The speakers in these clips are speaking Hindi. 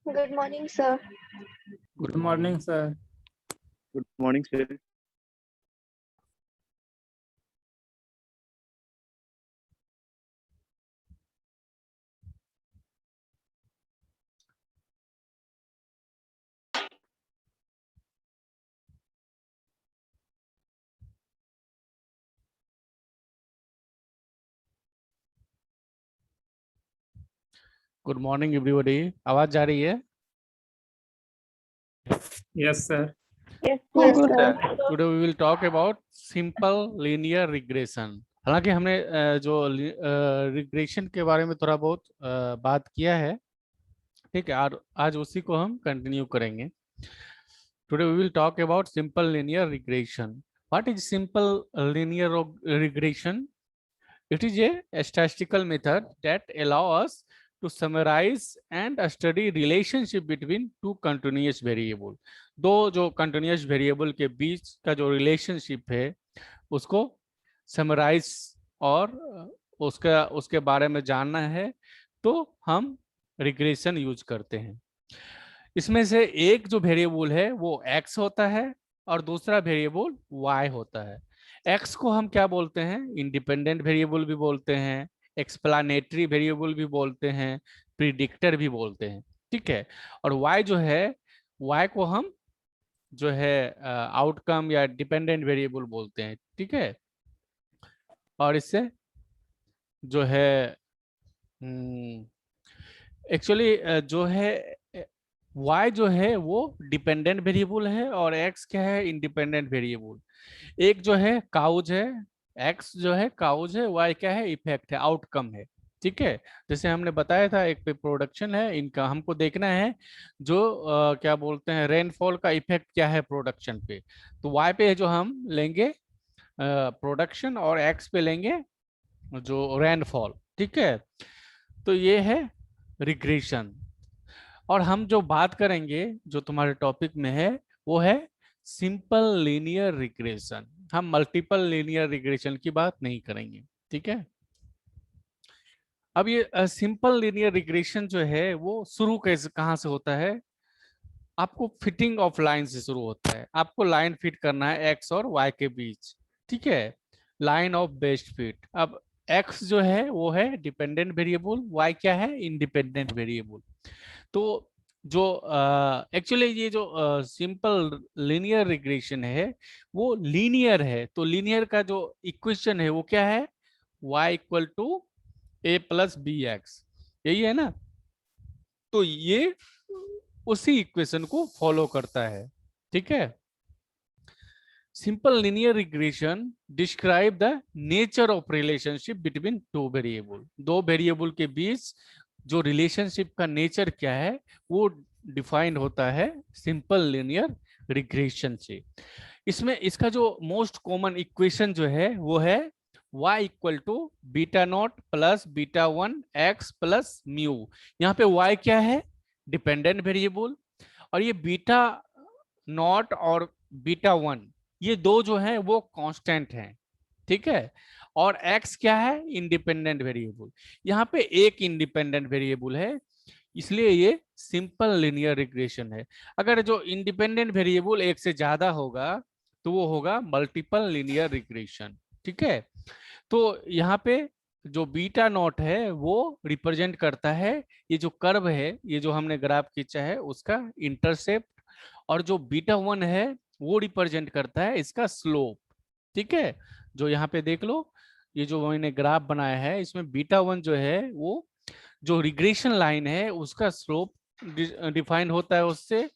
Good morning, sir. Good morning, sir. Good morning, sir. Good morning everybody. आवाज जा रही है? Yes, sir. Yes, sir. Today we will talk about simple linear regression. हालांकि हमने जो रिग्रेशन के बारे में थोड़ा बहुत बात किया है, ठीक है, और आज उसी को हम कंटिन्यू करेंगे। Today we will talk about simple linear regression. What is simple linear regression? It is a statistical method that allows us to summarize and study relationship between two continuous variable। दो जो continuous variable के बीच का जो relationship है उसको summarize और उसके बारे में जानना है, तो हम regression यूज करते हैं। इसमें से एक जो वेरिएबल है वो x होता है और दूसरा वेरिएबल y होता है। x को हम क्या बोलते हैं? इंडिपेंडेंट वेरिएबल भी बोलते हैं, एक्सप्लानेटरी वेरिएबल भी बोलते हैं, प्रिडिक्टर भी बोलते हैं, ठीक है। और y जो है, y को हम जो है आउटकम या डिपेंडेंट वेरिएबल बोलते हैं, ठीक है। और इससे जो है एक्चुअली जो है y जो है वो डिपेंडेंट वेरिएबल है और x क्या है? Independent variable. एक जो है काउज है, x जो है काउज है, y क्या है? इफेक्ट है, आउटकम है, ठीक है। जैसे हमने बताया था एक पे प्रोडक्शन है, इनका हमको देखना है जो क्या बोलते हैं रेनफॉल का इफेक्ट क्या है प्रोडक्शन पे। तो y पे जो हम लेंगे प्रोडक्शन और x पे लेंगे जो रेनफॉल, ठीक है। तो ये है रिग्रेशन। और हम जो बात करेंगे जो तुम्हारे टॉपिक में है वो है सिंपल लीनियर रिग्रेशन। हम मल्टीपल लीनियर रिग्रेशन की बात नहीं करेंगे, ठीक है। अब ये सिंपल लीनियर रिग्रेशन जो है वो शुरू कैसे कहाँ से होता है? आपको फिटिंग ऑफ लाइन से शुरू होता है। आपको लाइन फिट करना है एक्स और वाई के बीच, ठीक है, लाइन ऑफ बेस्ट फिट। अब एक्स जो है वो है डिपेंडेंट वेरिएबल, वाई क्या है? Independent variable. तो जो एक्चुअली ये जो सिंपल लीनियर रिग्रेशन है वो लीनियर है। तो लीनियर का जो इक्वेशन है वो क्या है? y equal to a plus B X, यही है ना। तो ये उसी इक्वेशन को फॉलो करता है, ठीक है। Simple linear regression describe the nature of relationship between two variable. दो वेरिएबल के बीच जो रिलेशनशिप का नेचर क्या है वो डिफाइंड होता है सिंपल लीनियर रिग्रेशन से। इसमें इसका जो मोस्ट कॉमन इक्वेशन जो है वो है y equal to beta naught plus beta one x plus mu. यहाँ पे y क्या है? डिपेंडेंट वेरिएबल, और ये बीटा नॉट और बीटा वन ये दो जो है वो कांस्टेंट हैं, ठीक है। और x क्या है? Independent variable. यहाँ पे एक इंडिपेंडेंट वेरिएबल है, इसलिए ये सिंपल लीनियर रिग्रेशन है। अगर जो इंडिपेंडेंट वेरिएबल एक से ज्यादा होगा तो वो होगा मल्टीपल लीनियर रिग्रेशन, ठीक है। तो यहाँ पे जो बीटा नॉट है वो रिप्रेजेंट करता है ये जो कर्व है, ये जो हमने ग्राफ खींचा है उसका इंटरसेप्ट, और जो बीटा वन है वो रिप्रेजेंट करता है इसका स्लोप, ठीक है। जो यहाँ पे देख लो, ये जो मैंने ग्राफ बनाया है इसमें बीटा वन जो है वो जो रिग्रेशन लाइन है उसका स्लोप डिफाइन होता है उससे,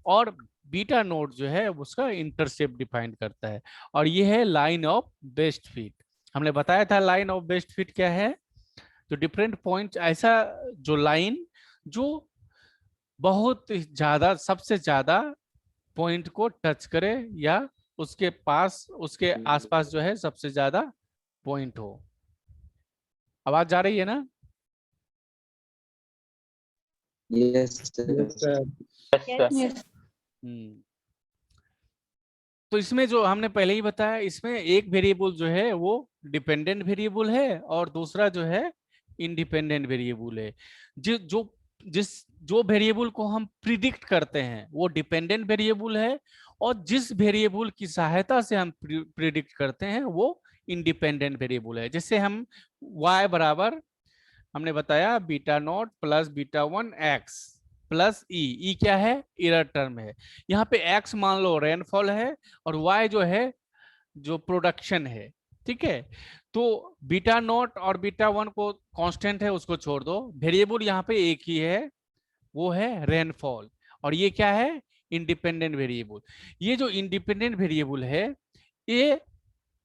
और बीटा नोट जो है उसका इंटरसेप्ट डिफाइन करता है। और ये है लाइन ऑफ बेस्ट फिट। हमने बताया था लाइन ऑफ बेस्ट फिट क्या है? जो डिफरेंट पॉइंट, ऐसा जो लाइन जो बहुत ज्यादा सबसे ज्यादा पॉइंट को टच करे या उसके पास उसके आसपास जो है सबसे ज्यादा पॉइंट हो। आवाज जा रही है ना? Yes, sir. Yes, sir. Yes. तो इसमें जो हमने पहले ही बताया, इसमें एक वेरिएबल जो है वो डिपेंडेंट वेरिएबल है और दूसरा जो है इंडिपेंडेंट वेरिएबल है। जो जो वेरिएबल को हम प्रिडिक्ट करते हैं वो डिपेंडेंट वेरिएबल है, और जिस वेरिएबल की सहायता से हम प्रिडिक्ट करते हैं वो इंडिपेंडेंट वेरिएबल है। जैसे हम y बराबर हमने बताया beta naught plus beta one x plus e क्या है, एरर टर्म है। यहाँ पे x मान लो रेनफॉल है और y जो है जो प्रोडक्शन है, ठीक है। तो बीटा नॉट और बीटा वन को कांस्टेंट है उसको छोड़ दो, वेरिएबल यहाँ पे एक ही है, वो है रेनफॉल, और ये क्या है, इंडिपेंडेंट वेरिएबल। ये जो इंडिपेंडेंट वेरिएबल है ये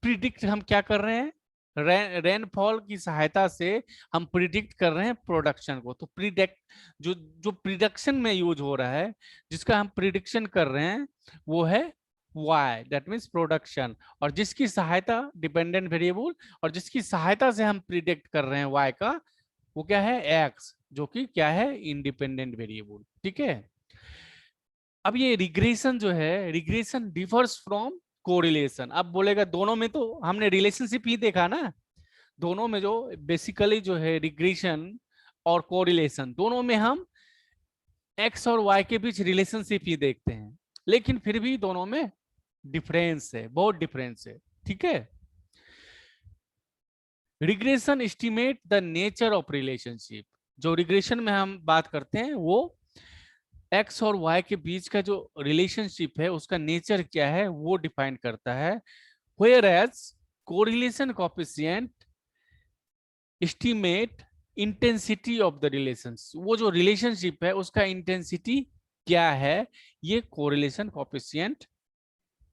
प्रिडिक्ट हम क्या कर रहे हैं, रेनफॉल की सहायता से हम प्रिडिक्ट कर रहे हैं प्रोडक्शन को। तो प्रिडिक्ट जो प्रिडिक्शन में यूज हो रहा है, जिसका हम प्रिडिक्शन कर रहे हैं वो है y, दैट मीन्स प्रोडक्शन, और जिसकी सहायता डिपेंडेंट वेरिएबल, और जिसकी सहायता से हम प्रिडिक्ट कर रहे हैं y का, वो क्या है, x, जो कि क्या है, इंडिपेंडेंट वेरिएबल, ठीक है। अब ये रिग्रेशन जो है, रिग्रेशन डिफर्स फ्रॉम कोरिलेशन। अब बोलेगा दोनों में तो हमने रिलेशनशिप ही देखा ना, दोनों में जो बेसिकली जो है रिग्रेशन और कोरिलेशन, दोनों में हम x और y के बीच रिलेशनशिप ही देखते हैं, लेकिन फिर भी दोनों में डिफरेंस है, बहुत डिफरेंस है, ठीक है। Regression estimate the nature of relationship. जो रिग्रेशन में हम बात करते हैं वो x और y के बीच का जो रिलेशनशिप है उसका नेचर क्या है वो डिफाइन करता है। Whereas correlation coefficient estimate intensity of the relations, वो जो रिलेशनशिप है उसका इंटेंसिटी क्या है ये कोरिलेशन कोएफिशिएंट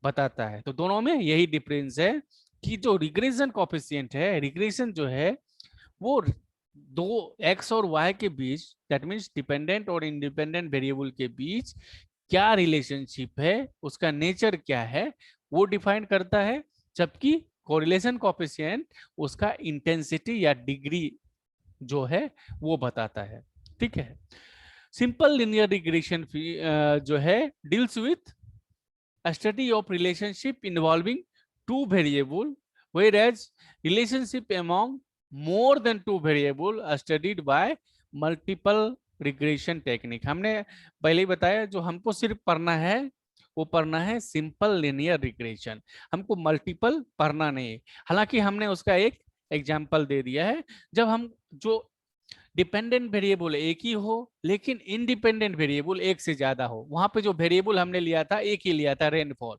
बताता है। तो दोनों में यही डिफरेंस है कि जो रिग्रेशन कोएफिशिएंट है, रिग्रेशन जो है वो दो x और y के बीच, दैट मीन्स डिपेंडेंट और इंडिपेंडेंट वेरिएबल के बीच क्या रिलेशनशिप है, उसका नेचर क्या है वो डिफाइन करता है, जबकि कोरिलेशन कोएफिशिएंट उसका इंटेंसिटी या डिग्री जो है वो बताता है, ठीक है। सिंपल लिनियर रिग्रेशन जो है deals with study of relationship involving two variable, whereas relationship among more than two variable are studied by multiple regression technique। हमने पहले ही बताया जो हमको सिर्फ पढ़ना है वो पढ़ना है सिंपल लिनियर रिग्रेशन, हमको मल्टीपल पढ़ना नहीं है। हालांकि हमने उसका एक एग्जांपल दे दिया है, जब हम जो डिपेंडेंट वेरिएबल एक ही हो लेकिन इंडिपेंडेंट वेरिएबल एक से ज्यादा हो, वहां पे जो वेरिएबल हमने लिया था एक ही लिया था, रेनफॉल।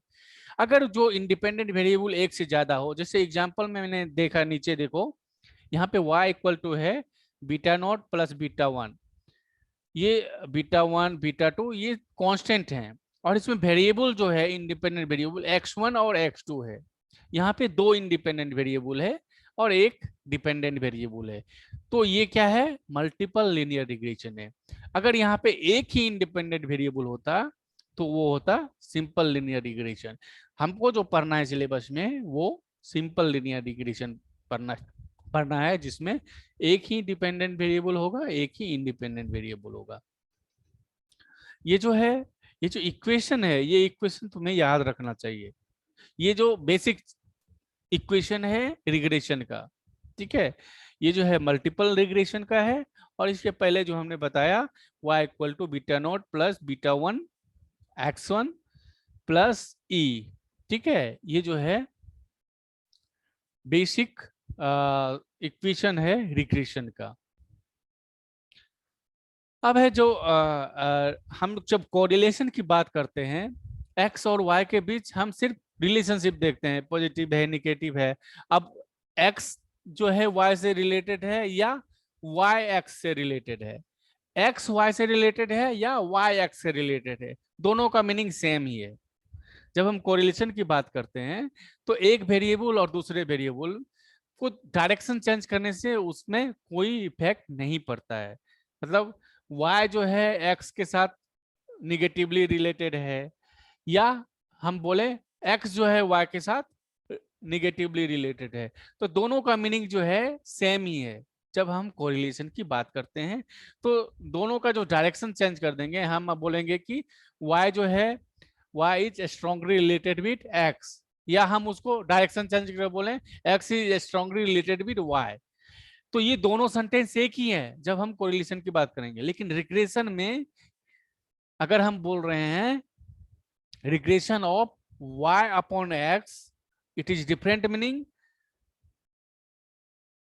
अगर जो इंडिपेंडेंट वेरिएबल एक से ज्यादा हो, जैसे एग्जांपल में मैंने देखा, नीचे देखो यहाँ पे y इक्वल टू है beta naught plus beta one, ये बीटा वन बीटा टू ये कांस्टेंट हैं, और इसमें वेरिएबल जो है इंडिपेंडेंट वेरिएबल x1 और x2 है। यहाँ पे दो इंडिपेंडेंट वेरिएबल है और एक डिपेंडेंट वेरिएबल है, तो ये क्या है, मल्टीपल लिनियर रिग्रेशन है। अगर यहाँ पे एक ही इंडिपेंडेंट वेरिएबल होता तो वो होता सिंपल लिनियर रिग्रेशन। हमको जो पढ़ना है सिलेबस में वो सिंपल लिनियर रिग्रेशन पढ़ना है, जिसमें एक ही डिपेंडेंट वेरिएबल होगा, एक ही इंडिपेंडेंट वेरिएबल होगा। ये जो है, ये जो इक्वेशन है, ये इक्वेशन तुम्हें याद रखना चाहिए। ये जो बेसिक इक्वेशन है रिग्रेशन का, ठीक है, ये जो है मल्टीपल रिग्रेशन का है, और इसके पहले जो हमने बताया y equal to beta naught plus beta one x1 plus e, ठीक है, ये जो है बेसिक इक्वेशन है रिग्रेशन का। अब है जो हम जब कोरिलेशन की बात करते हैं x और y के बीच हम सिर्फ रिलेशनशिप देखते हैं, पॉजिटिव है निगेटिव है। अब x जो है y से रिलेटेड है या y x से रिलेटेड है, x y से रिलेटेड है या y x से रिलेटेड है, दोनों का मीनिंग सेम ही है। जब हम कोरिलेशन की बात करते हैं तो एक वेरिएबल और दूसरे वेरिएबल को डायरेक्शन चेंज करने से उसमें कोई इफेक्ट नहीं पड़ता है। मतलब y जो है x के साथ निगेटिवली रिलेटेड है, या हम बोले x जो है y के साथ निगेटिवली रिलेटेड है, तो दोनों का मीनिंग जो है सेम ही है। जब हम कोरिलेशन की बात करते हैं तो दोनों का जो डायरेक्शन चेंज कर देंगे, हम बोलेंगे कि y जो है y is strongly related with x, या हम उसको डायरेक्शन चेंज कर बोले x is strongly related with y। तो ये दोनों सेंटेंस एक ही है जब हम कोरिलेशन की बात करेंगे, लेकिन रिग्रेशन में अगर हम बोल रहे हैं regression of y upon x, it is different meaning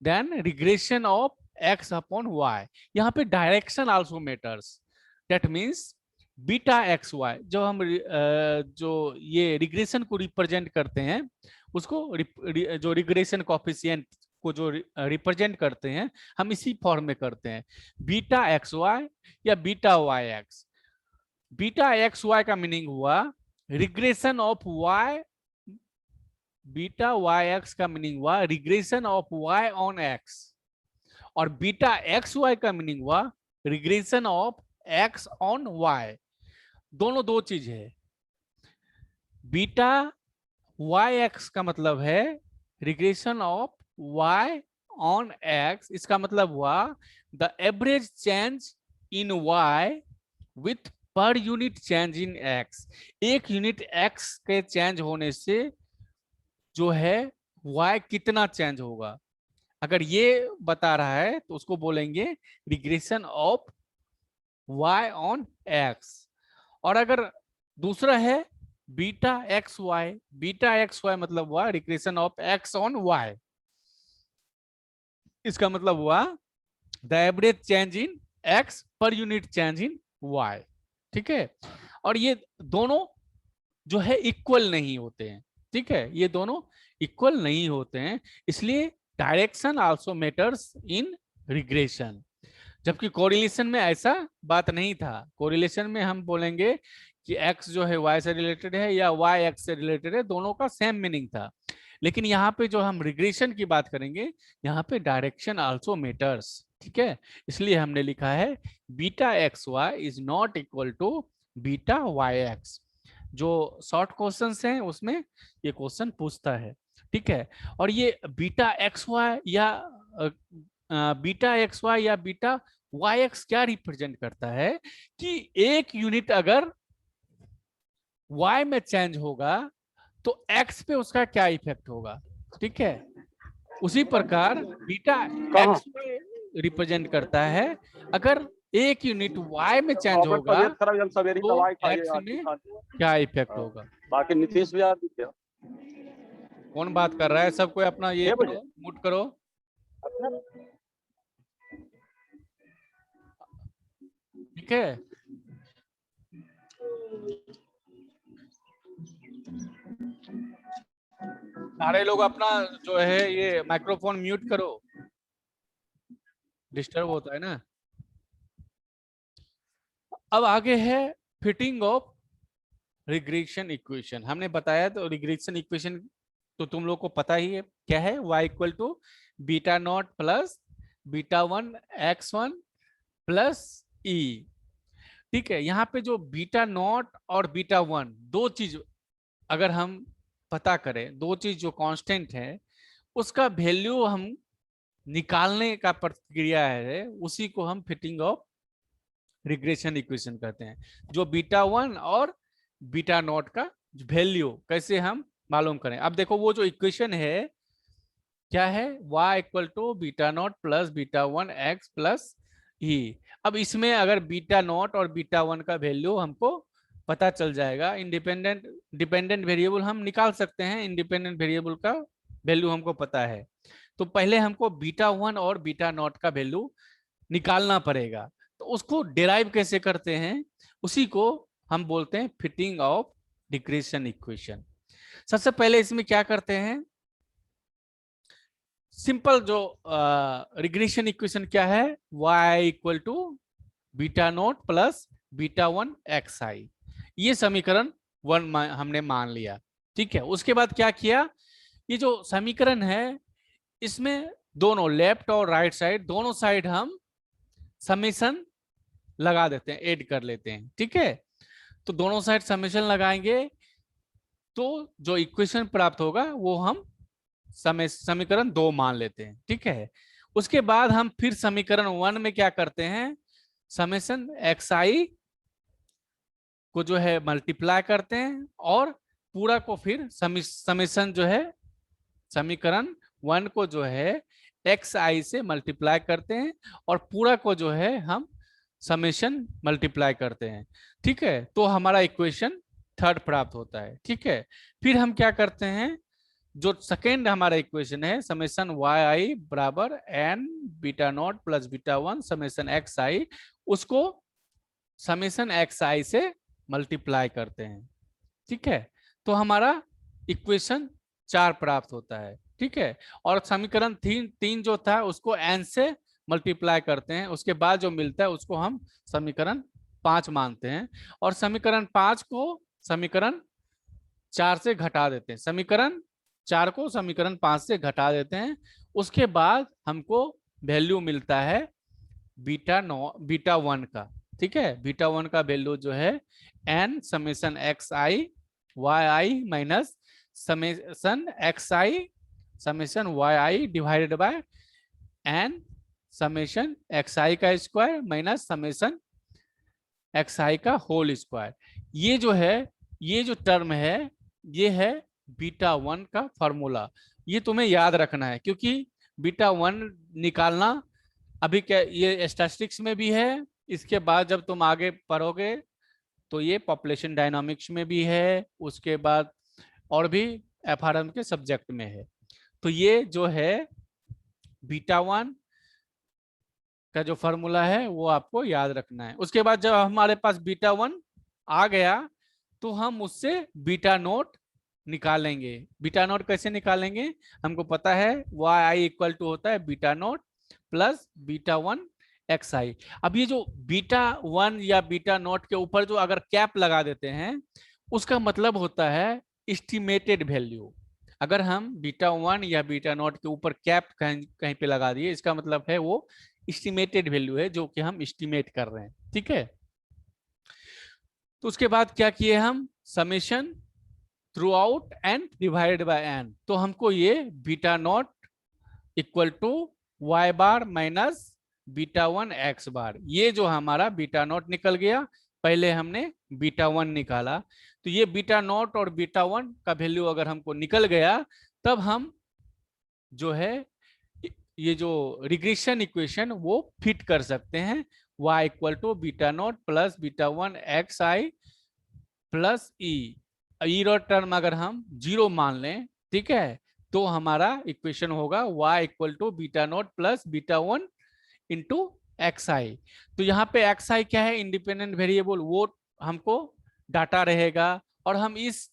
then regression of x upon y. यहाँ पे direction also matters. That means beta X Y, जब हम जो ये रिग्रेशन को रिप्रेजेंट करते हैं उसको जो रिग्रेशन कोएफिशिएंट को जो रिप्रेजेंट करते हैं हम इसी फॉर्म में करते हैं, बीटा एक्स वाई या beta Y X. Beta X Y का मीनिंग हुआ regression of Y, beta Y X का मीनिंग हुआ regression of Y on X, और बीटा एक्स वाई का मीनिंग हुआ regression of X on Y. दोनों दो चीज है. बीटा वाई एक्स का मतलब है regression of Y on X, इसका मतलब हुआ the average change in Y with per unit change in X. एक यूनिट एक्स के चेंज होने से जो है वाई कितना चेंज होगा, अगर ये बता रहा है तो उसको बोलेंगे regression of Y on X. और अगर दूसरा है beta X Y, beta X Y मतलब हुआ regression of X on Y, इसका मतलब हुआ the average change in X per unit change in Y. ठीक है, और ये दोनों जो है इक्वल नहीं होते हैं. ठीक है, ये दोनों इक्वल नहीं होते हैं, इसलिए direction also matters in regression. जबकि कोरिलेशन में ऐसा बात नहीं था. कोरिलेशन में हम बोलेंगे कि x जो है y से रिलेटेड है या y x से रिलेटेड है, दोनों का सेम मीनिंग था. लेकिन यहाँ पे जो हम रिग्रेशन की बात करेंगे यहाँ पे डायरेक्शन आल्सो मैटर्स. ठीक है, इसलिए हमने लिखा है beta X Y is not equal to beta Y X. जो शॉर्ट क्वेश्चंस हैं उसमें ये क्वेश्चन पूछता है. ठीक है, और ये बीटा एक्स वाई या बीटा एक्स वाई या बीटा वाई एक्स क्या रिप्रेजेंट करता है कि एक यूनिट अगर y में चेंज होगा तो x पे उसका क्या इफेक्ट होगा. ठीक है, उसी प्रकार बीटा एक्स रिप्रेजेंट करता है अगर एक यूनिट y में चेंज होगा तो x में क्या इफेक्ट होगा. बाकी नीतीश भी आते हैं. कौन बात कर रहा है? सबको अपना ये म्यूट करो. ठीक है, सारे लोग अपना जो है ये माइक्रोफोन म्यूट करो, डिस्टर्ब होता है ना. अब आगे है फिटिंग ऑफ रिग्रेशन इक्वेशन. हमने बताया तो रिग्रेशन इक्वेशन तो तुम लोग को पता ही है क्या है, y equal to beta naught plus beta one x one plus e. ठीक है, यहाँ पे जो बीटा नॉट और बीटा वन दो चीज अगर हम पता करें, दो चीज जो कांस्टेंट है उसका वैल्यू हम निकालने का प्रक्रिया है, उसी को हम फिटिंग ऑफ रिग्रेशन इक्वेशन कहते हैं. जो बीटा वन और बीटा नॉट का वैल्यू कैसे हम मालूम करें. अब देखो वो जो इक्वेशन है क्या है, y equal to beta naught plus beta one x plus e. अब इसमें अगर बीटा नॉट और बीटा वन का वैल्यू हमको पता चल जाएगा, इंडिपेंडेंट डिपेंडेंट वेरिएबल हम निकाल सकते हैं, इंडिपेंडेंट वेरिएबल का वैल्यू हमको पता है, तो पहले हमको बीटा वन और बीटा नॉट का वैल्यू निकालना पड़ेगा. तो उसको डिराइव कैसे करते हैं, उसी को हम बोलते हैं फिटिंग ऑफ रिग्रेशन इक्वेशन. सबसे पहले इसमें क्या करते हैं, सिंपल जो रिग्रेशन इक्वेशन क्या है, y equal to beta naught plus beta one x i. ये समीकरण वन हमने मान लिया. ठीक है, उसके बाद क्या किया, ये जो समीकरण है इसमें दोनों लेफ्ट और राइट साइड दोनों साइड हम समेशन लगा देते हैं, ऐड कर लेते हैं. ठीक है, तो दोनों साइड समेशन लगाएंगे तो जो इक्वेशन प्राप्त होगा वो हम समीकरण दो मान लेते हैं. ठीक है, उसके बाद हम फिर समीकरण वन में क्या करते हैं, समेशन एक्स आई को जो है मल्टीप्लाई करते हैं और पूरा को फिर समेशन जो है समीकरण वन को जो है एक्स आई से मल्टीप्लाई करते हैं और पूरा को जो है हम समेशन मल्टीप्लाई करते हैं। ठीक है, तो हमारा इक्वेशन थर्ड प्राप्त होता है। ठीक है, फिर हम क्या करते हैं, जो सेकेंड हमारा इक्वेशन है समेशन वाई आई बराबर n beta naught plus beta one summation x i, उसको समेशन एक्स आई से मल्टीप्लाई करते हैं। ठीक है, तो हमारा इक्वेशन 4 प्राप्त होता है। ठीक है, और समीकरण तीन जो था उसको n से मल्टीप्लाई करते हैं, उसके बाद जो मिलता है उसको हम समीकरण 5 मानते हैं और समीकरण 5 को समीकरण 4 से घटा देते हैं, समीकरण 4 को समीकरण 5 से घटा देते हैं। उसके बाद हमको वैल्यू मिलता है बीटा 1 का। ठीक है, बीटा 1 का वैल्यू जो है n summation x i y i minus summation x i summation y i divided by n summation x i का square minus summation x i का होल स्क्वायर। ये जो है, ये जो टर्म है, ये है बीटा 1 का फॉर्मूला। ये तुम्हें याद रखना है क्योंकि बीटा 1 निकालना अभी क्या ये स्टैटिस्टिक्स में भी है, इसके बाद जब तुम आगे पढ़ोगे तो ये पॉपुलेशन डायनामिक्स में भी है, उसके बाद और भी एफआरएम के सब्जेक्ट में है। तो ये जो है बीटा 1 का जो फॉर्मूला है वो आपको याद रखना है। उसके बाद जब हमारे पास बीटा 1 आ गया तो हम उससे बीटा नोट निकालेंगे। बीटा नोट कैसे निकालेंगे, हमको पता है वाई आई इक्वल टू होता है beta naught plus beta 1 x i. अब ये जो बीटा 1 या बीटा नोट के ऊपर जो अगर कैप लगा देते हैं उसका मतलब होता है एस्टिमेटेड वैल्यू। अगर हम बीटा 1 या बीटा नोट के ऊपर कैप कहीं पे लगा दिए, इसका मतलब है वो एस्टिमेटेड वैल्यू है जो कि हम एस्टिमेट कर रहे हैं। ठीक है, तो उसके बाद क्या किए हम, summation throughout and divided by n. तो हमको ये beta naught equal to y bar minus beta 1 x bar, ये जो हमारा बीटा नॉट निकल गया। पहले हमने बीटा 1 निकाला, तो ये बीटा नॉट और बीटा 1 का वैल्यू अगर हमको निकल गया तब हम जो है ये जो रिग्रेशन इक्वेशन वो फिट कर सकते हैं। y equal to beta naught plus beta 1 x i plus e और टर्म अगर हम 0 मान लें, ठीक है, तो हमारा इक्वेशन होगा y equal to beta naught plus beta 1 into x i. तो यहाँ पे एक्स आई क्या है, इंडिपेंडेंट वेरिएबल, वो हमको डाटा रहेगा और हम इस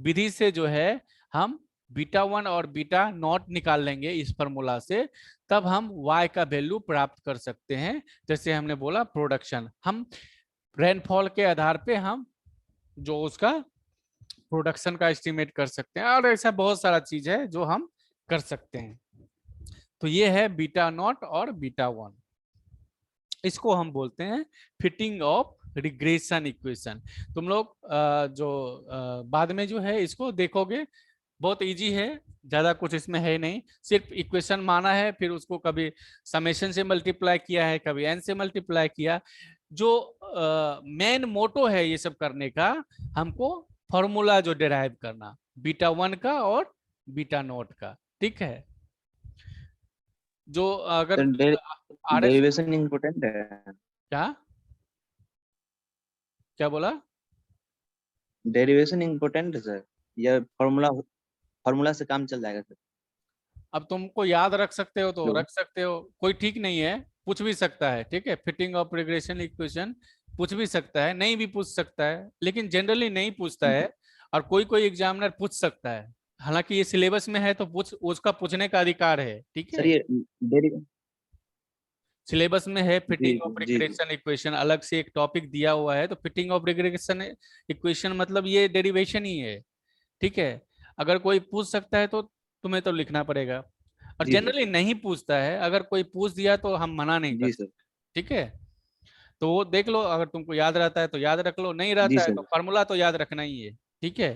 विधि से जो है हम बीटा 1 और बीटा नॉट निकाल लेंगे इस फॉर्मूला से, तब हम y का वैल्यू प्राप्त कर सकते हैं। जैसे हमने बोला प्रोडक्शन, हम रेनफॉल के आधार पे हम जो उसका प्रोडक्शन का एस्टिमेट कर सकते हैं और ऐसा बहुत सारा चीज है जो हम कर सकते हैं। तो ये है बीटा नॉट और बीटा 1, इसको हम बोलते हैं फिटिंग ऑफ रिग्रेशन इक्वेशन। तुम लोग जो बाद में जो है इसको देखोगे, बहुत इजी है, ज्यादा कुछ इसमें है नहीं, सिर्फ इक्वेशन माना है, फिर उसको कभी समेशन से मल्टीप्लाई किया है, कभी एन से मल्टीप्लाई किया। जो मेन मोटो है ये सब करने का, हमको फॉर्मूला जो डिराइव करना बीटा 1 का और बीटा नॉट का। ठीक है, जो अगर डेरिवेशन इम्पोर्टेंट है क्या क्या बोला, डेरिवेशन इम्पोर्टेंट है सर, या फॉर्मूला से काम चल जाएगा सर? अब तुमको याद रख सकते हो तो Hello? रख सकते हो, कोई ठीक नहीं है, पूछ भी सकता है। ठीक है, फिटिंग ऑफ रिग्रेशन इक्वेशन पूछ भी सकता है, नहीं भी पूछ सकता है, लेकिन जनरली नहीं पूछता है, और कोई कोई एग्जामिनर पूछ सकता है। हालांकि ये सिलेबस में है तो उसका पूछने का अधिकार है। ठीक सर है, ये सिलेबस में है fitting of G regression equation, अलग से एक टॉपिक दिया हुआ है। तो फिटिंग ऑफ रिग्रेशन इक्वेशन मतलब ये डेरिवेशन ही है। ठीक है, अगर कोई पूछ सकता है तो तुम्हें तो लिखना पड़ेगा, और जी सर। जनरली नहीं पूछता है, अगर कोई पूछ दिया तो हम मना नहीं जी कर सर। सकते। ठीक है, तो वो देख लो, अगर तुमको याद रहता है तो याद रख लो, नहीं जी रहता है सर। तो फॉर्मूला तो याद रखना ही है। ठीक है,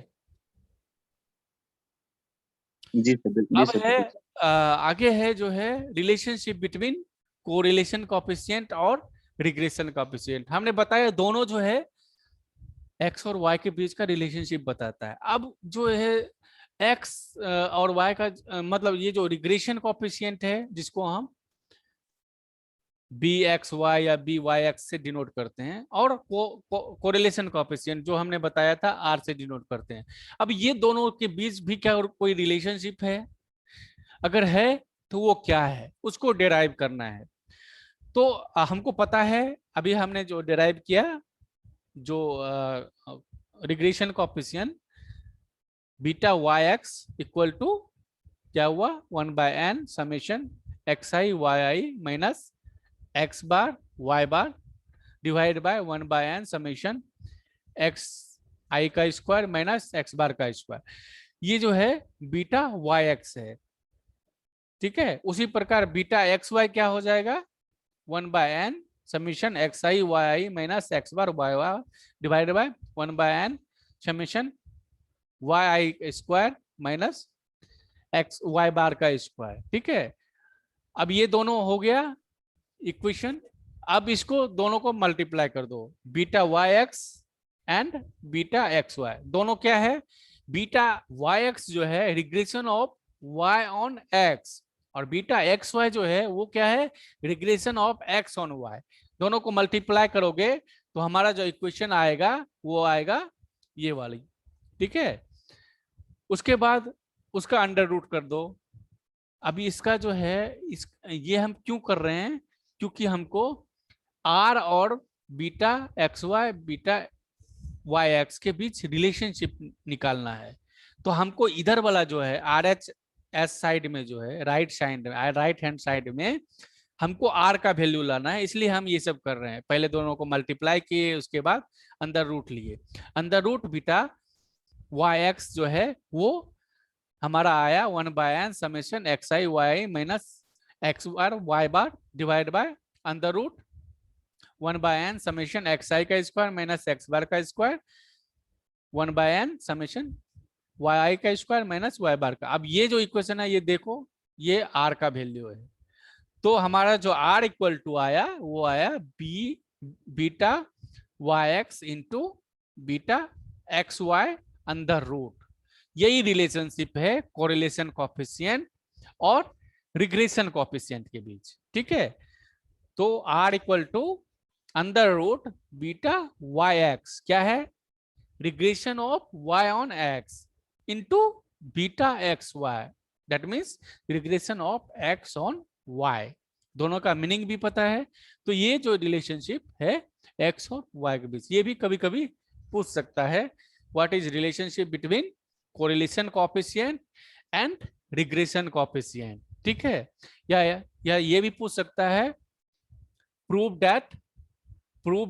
जी सर। जी अब सर। है आगे है जो है रिलेशनशिप बिटवीन कोरिलेशन कोएफिशिएंट और रिग्रेशन कोएफिशिएंट। हमने बताया दोनों जो है एक्स और वाई के बीच का रिलेशनशिप बताता है। अब जो है एक्स और वाई का मतलब ये जो रिग्रेशन कोएफिशिएंट है जिसको हम बी एक्स वाई या बी वाई एक्स से डिनोट करते हैं, और कोरिलेशन कोएफिशिएंट जो हमने बताया था आर से डिनोट करते हैं। अब ये दोनों के बीच भी क्या कोई रिलेशनशिप है? अगर है तो वो क्या है, उसको डिराइव करना है। तो हमको पता है, अभी हमने जो डिराइव किया, जो regression coefficient beta Y x equal to क्या हुआ, 1/n summation x i y i minus x bar y bar divide by 1/n summation x i का स्क्वायर माइनस एक्स बार का स्क्वायर। ये जो है बीटा वाई एक्स है, ठीक है। उसी प्रकार बीटा एक्स वाई क्या हो जाएगा, 1/n summation x i y i minus x bar y y divide by 1/n summation y i square minus x y bar का स्क्वायर, ठीक है। अब ये दोनों हो गया इक्वेशन। अब इसको दोनों को मल्टीप्लाई कर दो, beta Y X and beta X Y. दोनों क्या है, बीटा वाई एक्स जो है regression of Y on X, और बीटा एक्स वाई जो है वो क्या है, regression of X on Y. दोनों को मल्टीप्लाई करोगे तो हमारा जो इक्वेशन आएगा वो आएगा ये वाली, ठीक है। उसके बाद उसका अंडर रूट कर दो। अभी इसका जो है ये हम क्यों कर रहे हैं, क्योंकि हमको आर और beta X Y beta Y X के बीच रिलेशनशिप निकालना है। तो हमको इधर वाला जो है आर एच एस साइड में जो है राइट हैंड साइड में हमको आर का वैल्यू लाना है, इसलिए हम ये सब कर रहे हैं। पहले दोनों को मल्टीप्लाई किए, उसके बाद अंदर रूट लिए। अंदर रूट बीटा वाई एक्स जो है वो हमारा आया 1/n summation x i y i minus x bar y bar divide by under root 1/n summation x i का स्क्वायर माइनस एक्स बार का स्क्वायर 1/n समेशन वाई आई का स्क्वायर माइनस वाई बार का। अब ये जो इक्वेशन है ये देखो, ये आर का वैल्यू है। तो हमारा जो आर इक्वल टू आया वो आया beta Y X into beta X Y under root. यही रिलेशनशिप है कोरिलेशन कोएफिशिएंट और रिग्रेशन कोएफिशिएंट के बीच, ठीक है। तो R equal to under root beta Y X क्या है, regression of y on x into beta X Y, that means regression of x on y। दोनों का मीनिंग भी पता है। तो ये जो रिलेशनशिप है x और y के बीच, ये भी कभी कभी पूछ सकता है, what is relationship between correlation coefficient and regression coefficient, ठीक है। या ये भी पूछ सकता है, prove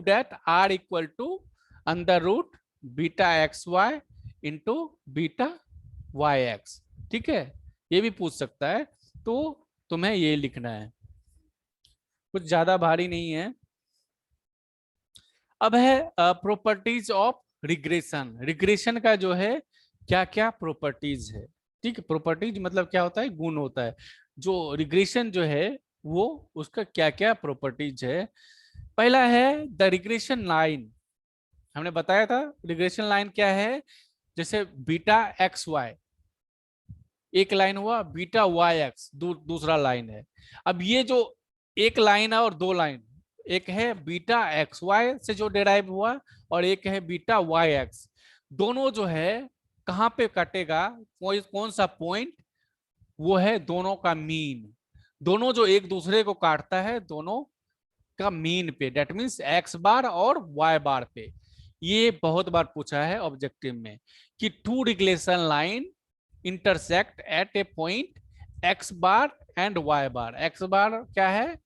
that R equal to under root beta X Y into beta Y X, ठीक है। ये भी पूछ सकता है। तो तुम्हें ये लिखना है, कुछ ज्यादा भारी नहीं है। अब है प्रॉपर्टीज ऑफ रिग्रेशन का जो है क्या क्या प्रॉपर्टीज है, ठीक है। प्रॉपर्टीज मतलब क्या होता है, गुण होता है। जो रिग्रेशन जो है वो उसका क्या क्या प्रॉपर्टीज है। पहला है द रिग्रेशन लाइन। हमने बताया था रिग्रेशन लाइन क्या है, जैसे बीटा एक्स वाई एक लाइन हुआ, बीटा वाई एक्स दूसरा लाइन है। अब ये जो एक लाइन है और दो लाइन, एक है बीटा एक्स वाई से जो डेराइव हुआ और एक है बीटा वाई एक्स। दोनों जो है कहाँ पे कटेगा, कौन सा पॉइंट, वो है दोनों का मीन। दोनों जो एक दूसरे को काटता है दोनों का मीन पे, दैट मीन्स एक्स बार और वाई बार पे। ये बहुत बार पूछा है ऑब्जेक्टिव में कि two regression line intersect at a point x bar and y bar. X bar क्या है,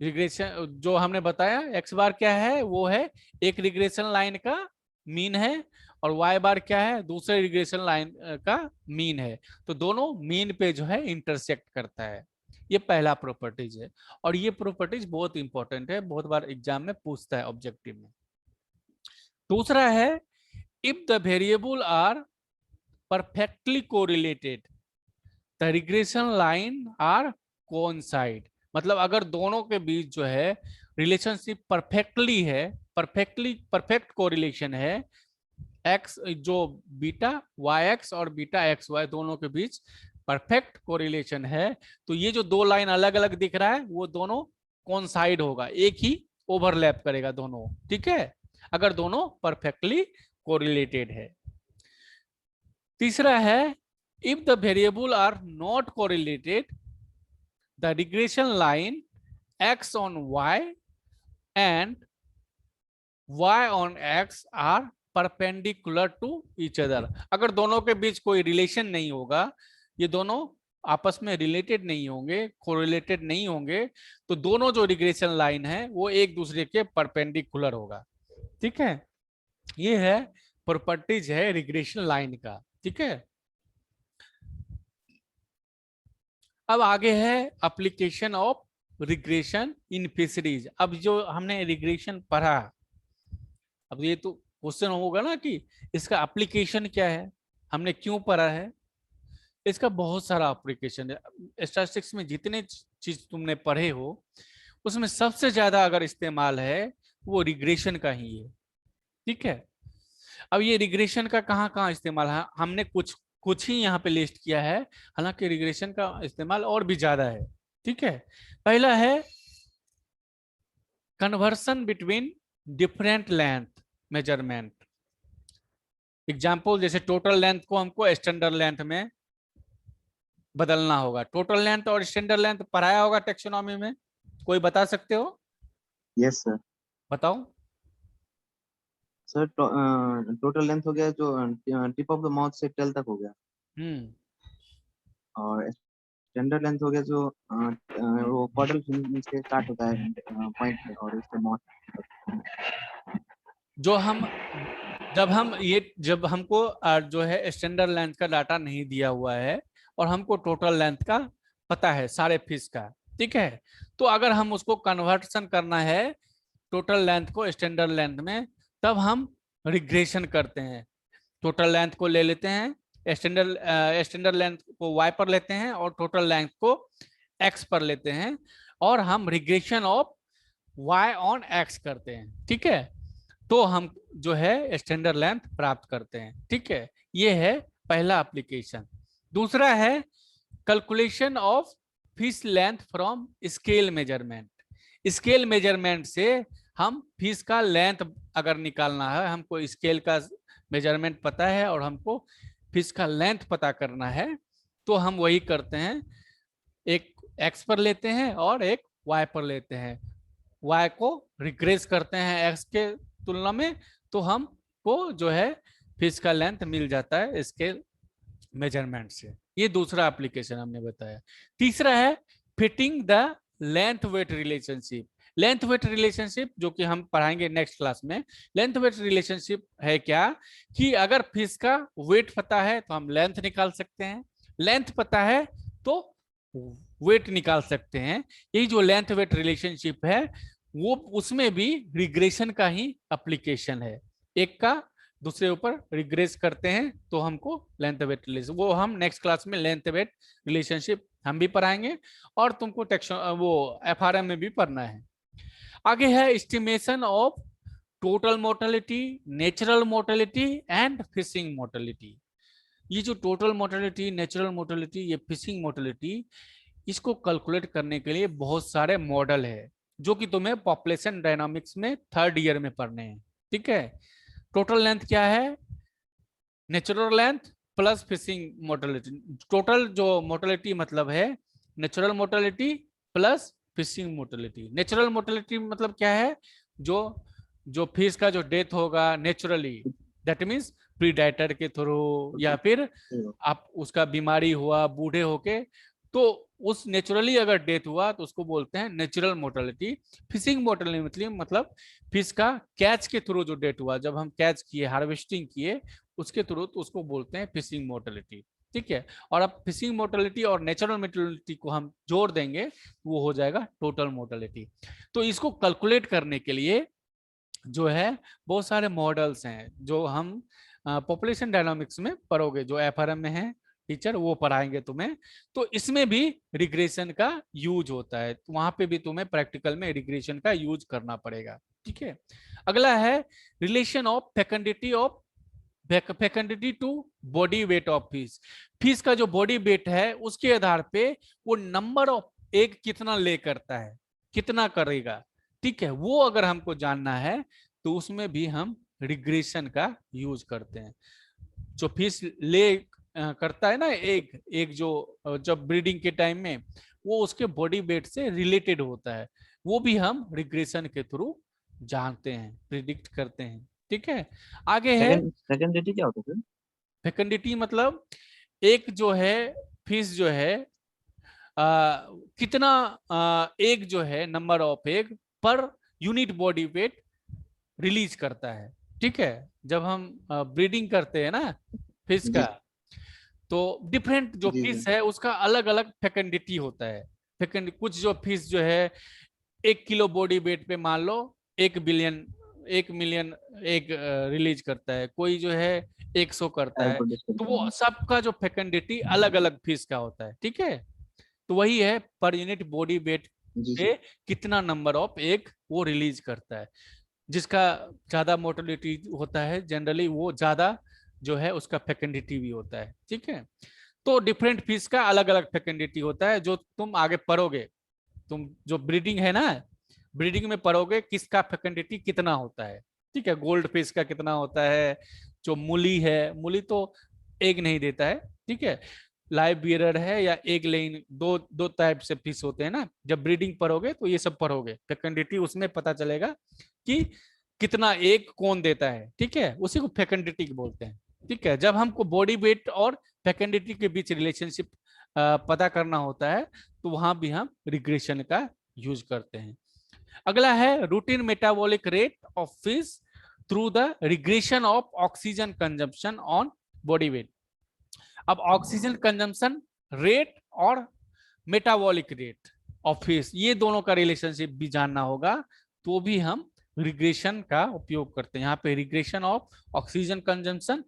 रिग्रेशन जो हमने बताया, एक्स बार क्या है, वो है एक रिग्रेशन लाइन का मीन है, और वाई बार क्या है, दूसरे रिग्रेशन लाइन का मीन है। तो दोनों मीन पे जो है इंटरसेक्ट करता है। ये पहला प्रॉपर्टीज है, और ये प्रॉपर्टीज बहुत इंपॉर्टेंट है, बहुत बार एग्जाम में पूछता है ऑब्जेक्टिव में। दूसरा है if the variable are perfectly correlated the regression line are coincide. मतलब अगर दोनों के बीच जो है रिलेशनशिप परफेक्ट कोरिलेशन है, एक्स जो बीटा वाई एक्स और बीटा एक्स वाई दोनों के बीच परफेक्ट कोरिलेशन है, तो ये जो दो लाइन अलग अलग दिख रहा है वो दोनों कोइंसाइड होगा, एक ही ओवरलैप करेगा दोनों, ठीक है, अगर दोनों परफेक्टली कोरिलेटेड है। तीसरा है if the variable are not correlated the regression line x on y and y on x are perpendicular to each other। अगर दोनों के बीच कोई रिलेशन नहीं होगा, ये दोनों आपस में रिलेटेड नहीं होंगे, कोरिलेटेड नहीं होंगे, तो दोनों जो रिग्रेशन लाइन है वो एक दूसरे के परपेंडिकुलर होगा, ठीक है। ये है प्रॉपर्टीज है रिग्रेशन लाइन का, ठीक है। अब आगे है application of regression in fisheries. अब जो हमने रिग्रेशन पढ़ा, अब ये तो क्वेश्चन होगा ना कि इसका एप्लीकेशन क्या है, हमने क्यों पढ़ा है। इसका बहुत सारा एप्लीकेशन है। स्टैटिस्टिक्स में जितने चीज तुमने पढ़े हो उसमें सबसे ज्यादा अगर इस्तेमाल है वो रिग्रेशन का ही है, ठीक है। अब ये रिग्रेशन का कहाँ कहाँ इस्तेमाल है, हमने कुछ ही यहाँ पे लिस्ट किया है, हालांकि रिग्रेशन का इस्तेमाल और भी ज्यादा है, ठीक है। पहला है conversion between different length measurement. Example जैसे टोटल लेंथ को हमको स्टैंडर्ड लेंथ में बदलना होगा। टोटल लेंथ और स्टैंडर्ड लेंथ पढ़ाया होगा टेक्सोनॉमी में, कोई बता सकते हो? Yes sir. बताओ सर टोटल लेंथ हो गया जो टिप ऑफ द माउथ से टेल तक हो गया, और स्टैंडर्ड लेंथ हो गया जो वो कॉर्डल फिन से स्टार्ट होता है पॉइंट में और इससे माउथ। जो हम जब हमको जो है स्टैंडर्ड लेंथ का डाटा नहीं दिया हुआ है और हमको टोटल लेंथ का पता है सारे फिश का, ठीक है, तो अगर हम उसको कन्वर्सन करना है टोटल लेंथ को स्टैंडर्ड लेंथ में, तब हम रिग्रेशन करते हैं। टोटल लेंथ को ले लेते हैं, स्टैंडर्ड लेंथ को y पर लेते हैं और टोटल लेंथ को x पर लेते हैं, और हम regression of y on x करते हैं, ठीक है, तो हम जो है स्टैंडर्ड लेंथ प्राप्त करते हैं, ठीक है। ये है पहला एप्लीकेशन। दूसरा है calculation of fish length from scale measurement. Scale measurement से हम फिश का लेंथ अगर निकालना है, हमको स्केल का मेजरमेंट पता है और हमको फिश का लेंथ पता करना है, तो हम वही करते हैं, एक x पर लेते हैं और एक y पर लेते हैं, y को रिग्रेस करते हैं x के तुलना में, तो हमको जो है फिश का लेंथ मिल जाता है स्केल मेजरमेंट से। ये दूसरा एप्लीकेशन हमने बताया। तीसरा है fitting the length wait relationship. Length wait relationship जो कि हम पढ़ाएंगे नेक्स्ट क्लास में। लेंथ वेट रिलेशनशिप है क्या कि अगर फिश का वेट पता है तो हम लेंथ निकाल सकते हैं, लेंथ पता है तो वेट निकाल सकते हैं। यही जो लेंथ वेट रिलेशनशिप है वो उसमें भी रिग्रेशन का ही एप्लीकेशन है, एक का दूसरे ऊपर रिग्रेस करते हैं तो हमको लेंथ वेट रिलेशन, वो हम नेक्स्ट क्लास में लेंथ वेट रिलेशनशिप हम भी पढ़ाएंगे और तुमको वो एफआरएम में भी पढ़ना है। आगे है estimation of total mortality, natural mortality and fishing mortality. ये जो टोटल मोर्टेलिटी, नेचुरल मोर्टेलिटी, ये फिशिंग मोर्टेलिटी, इसको कैलकुलेट करने के लिए बहुत सारे मॉडल है जो कि तुम्हें पॉपुलेशन डायनामिक्स में 3rd ईयर में पढ़ने हैं, ठीक है। टोटल लेंथ क्या है? Natural length plus fishing mortality. Total जो मोर्टेलिटी मतलब है natural mortality plus fishing mortality. Natural mortality मतलब क्या है? जो फिश का जो डेथ होगा नेचुरली, दैट मीन्स प्रीडेटर के थ्रू या फिर आप उसका बीमारी हुआ बूढ़े होके, तो उस नेचुरली अगर डेथ हुआ तो उसको बोलते हैं नेचुरल मोर्टेलिटी। फिशिंग मोर्टेलिटी मतलब फिश का कैच के थ्रू जो डेथ हुआ, जब हम कैच किए, हार्वेस्टिंग किए उसके थ्रू, तो उसको बोलते हैं फिशिंग मोर्टेलिटी, ठीक है। और अब फिशिंग मोर्टेलिटी और नेचुरल मोर्टेलिटी को हम जोड़ देंगे, वो हो जाएगा टोटल मोर्टेलिटी। तो इसको कैलकुलेट करने के लिए जो है बहुत सारे मॉडल्स हैं जो हम पॉपुलेशन डायनामिक्स में पढ़ोगे, जो एफआरएम में है टीचर वो पढ़ाएंगे तुम्हें। तो इसमें भी रिग्रेशन का यूज होता है, तो वहां पे भी तुम्हें प्रैक्टिकल में रिग्रेशन का यूज करना पड़ेगा, ठीक है। अगला है relation of fecundity of fecundity to body weight of fish. Fish का जो बॉडी वेट है उसके आधार पे वो नंबर ऑफ एग कितना ले करता है, कितना करेगा, ठीक है, वो अगर हमको जानना है तो उसमें भी हम रिग्रेशन का यूज करते हैं। जो फिश ले करता है ना एग, एग जो जब ब्रीडिंग के टाइम में वो उसके बॉडी वेट से रिलेटेड होता है, वो भी हम रिग्रेशन के थ्रू जानते हैं, प्रिडिक्ट करते हैं, ठीक है। आगे है सेकेंडिटी क्या होता है? फेकंडिटी मतलब एक जो है फिश जो है कितना एग जो है, number of egg per unit body weight release करता है, ठीक है। जब हम ब्रीडिंग करते हैं ना फिश का, तो डिफरेंट जो फिश है उसका अलग अलग फेकंडिटी होता है। कुछ जो फिश जो है 1 किलो बॉडी वेट पे मान लो 1 मिलियन एग रिलीज करता है, कोई जो है 100 करता है, तो वो सबका जो फेकंडिटी अलग अलग फिश का होता है, ठीक है। तो वही है पर यूनिट बॉडी वेट पे कितना नंबर ऑफ एग वो रिलीज करता है। जिसका ज्यादा मोटिलिटी होता है जनरली वो ज्यादा जो है उसका फेकंडिटी भी होता है, ठीक है। तो डिफरेंट फिश का अलग अलग फेकंडिटी होता है, जो तुम आगे पढ़ोगे, तुम जो ब्रीडिंग है ना, ब्रीडिंग में पढ़ोगे किसका फेकंडिटी कितना होता है, ठीक है। गोल्ड फिश का कितना होता है, जो मूली है, मूली तो एग नहीं देता है, ठीक है, लाइव बियरर है या एग लेइंग, दो टाइप से फिश होते हैं ना। जब ब्रीडिंग पढ़ोगे तो ये सब पढ़ोगे, फेकंडिटी उसमें पता चलेगा कि कितना एग कौन देता है, ठीक है, उसी को फेकंडिटी बोलते हैं, ठीक है। जब हमको बॉडी वेट और फेकंडिटी के बीच रिलेशनशिप पता करना होता है तो वहां भी हम रिग्रेशन का यूज करते हैं। अगला है routine metabolic rate of fish through the regression of oxygen consumption on body weight. अब ऑक्सीजन कंजम्पशन रेट और मेटाबॉलिक रेट ऑफ फिश, ये दोनों का रिलेशनशिप भी जानना होगा, तो भी हम रिग्रेशन का उपयोग करते हैं। यहाँ पे regression of oxygen consumption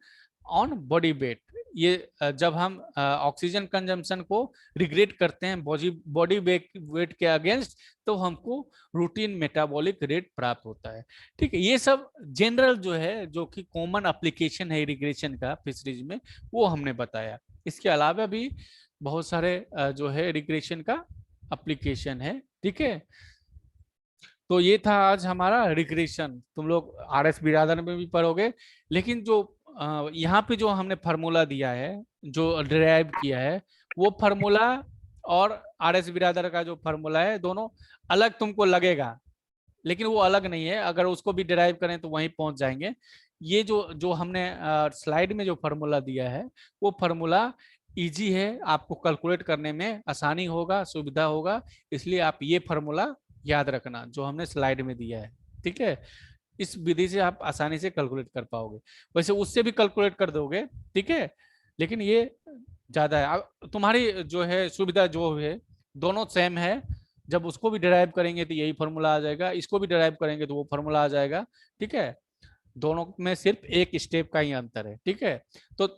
on body weight, ये जब हम ऑक्सीजन कंजम्पशन को रिग्रेट करते हैं बॉडी वेट के अगेंस्ट, तो हमको रूटीन मेटाबॉलिक रेट प्राप्त होता है, ठीक है। ये सब जनरल जो है, जो कि कॉमन एप्लीकेशन है रिग्रेशन का फिशरीज में, वो हमने बताया। इसके अलावा भी बहुत सारे जो है रिग्रेशन का एप्लीकेशन है, ठीक है। तो ये था आज हमारा रिग्रेशन। तुम लोग आरएस बिरादर में भी पढ़ोगे, लेकिन जो यहाँ पे जो हमने फार्मूला दिया है, जो डिराइव किया है, वो फार्मूला और आरएस बिरादर का जो फार्मूला है, दोनों अलग तुमको लगेगा, लेकिन वो अलग नहीं है। अगर उसको भी डिराइव करें तो वहीं पहुंच जाएंगे। ये जो हमने स्लाइड में जो फार्मूला दिया है, वो फार्मूला इजी है, आपको कैलकुलेट करने में आसानी होगा, सुविधा होगा, इसलिए आप ये फार्मूला याद रखना जो हमने स्लाइड में दिया है, ठीक है। इस विधि से आप आसानी से कैलकुलेट कर पाओगे, वैसे उससे भी कैलकुलेट कर दोगे, ठीक है, लेकिन ये ज्यादा है। तुम्हारी जो है सुविधा जो है दोनों सेम है, जब उसको भी डिराइव करेंगे तो यही फार्मूला आ जाएगा, इसको भी डिराइव करेंगे तो वो फार्मूला आ जाएगा, ठीक है। दोनों में सिर्फ एक स्टेप का ही अंतर है, ठीक है। तो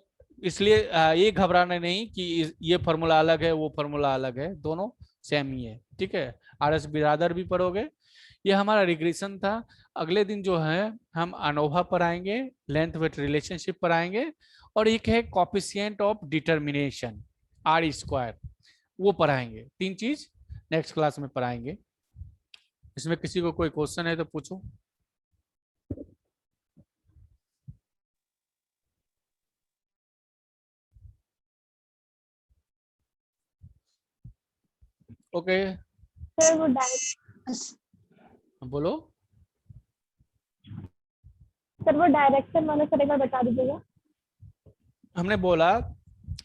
इसलिए ये घबराना नहीं कि ये फार्मूला अलग है वो फार्मूला अलग है, दोनों सेम ही है, ठीक है। आरएस बिरादर भी पढ़ोगे। ये हमारा रिग्रेशन था। अगले दिन जो है हम अनोवा पर आएंगे, लेंथ वेट रिलेशनशिप पर आएंगे, और एक है coefficient of determination R square, वो पढ़ाएंगे। 3 चीज नेक्स्ट क्लास में पढ़ाएंगे। इसमें किसी को कोई क्वेश्चन है तो पूछो। ओके सर वो डायरेक्ट बोलो। सर वो डायरेक्शन वाला सर एक बार बता दीजिएगा। हमने बोला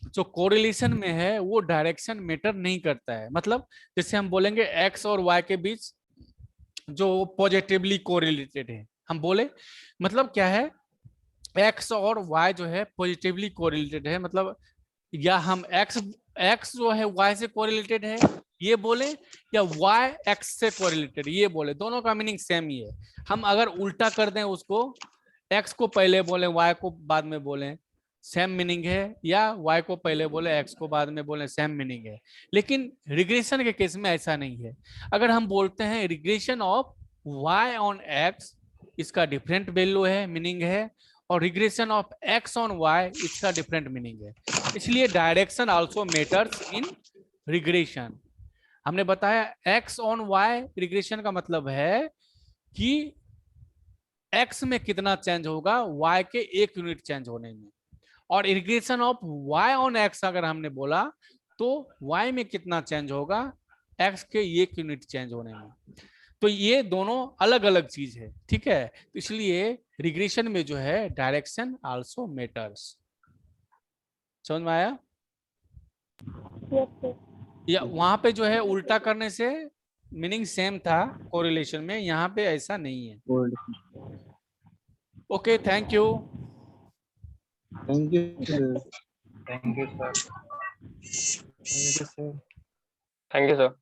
जो कोरिलेशन में है वो डायरेक्शन मैटर नहीं करता है। मतलब जैसे हम बोलेंगे एक्स और वाई के बीच जो पॉजिटिवली कोरिलेटेड है, हम बोले मतलब क्या है, एक्स और वाई जो है पॉजिटिवली कोरिलेटेड है, मतलब या हम एक्स जो है वाई से कोरिलेटेड है ये बोले, या वाई एक्स से कोरिलेटेड ये बोले, दोनों का मीनिंग सेम ही है। हम अगर उल्टा कर दें उसको, एक्स को पहले बोले वाई को बाद में बोले, सेम मीनिंग है, या y को पहले बोले एक्स को बाद में बोले, सेम मीनिंग है। लेकिन रिग्रेशन के केस में ऐसा नहीं है। अगर हम बोलते हैं regression of y on x, इसका डिफरेंट वैल्यू है, मीनिंग है, और regression of X on Y इसका डिफरेंट मीनिंग है। इसलिए direction also matters in regression. हमने बताया एक्स ऑन वाई रिग्रेशन का मतलब है कि एक्स में कितना चेंज होगा वाई के 1 यूनिट चेंज होने में, और regression of Y on X अगर हमने बोला तो वाई में कितना चेंज होगा एक्स के 1 यूनिट चेंज होने में। तो ये दोनों अलग अलग चीज है, ठीक है। तो इसलिए रिग्रेशन में जो है डायरेक्शन आल्सो मैटर्स। समझ में आया? Yes sir. या वहां पे जो है उल्टा करने से मीनिंग सेम था कोरिलेशन में, यहाँ पे ऐसा नहीं है। Okay, thank you. Thank you. Thank you sir.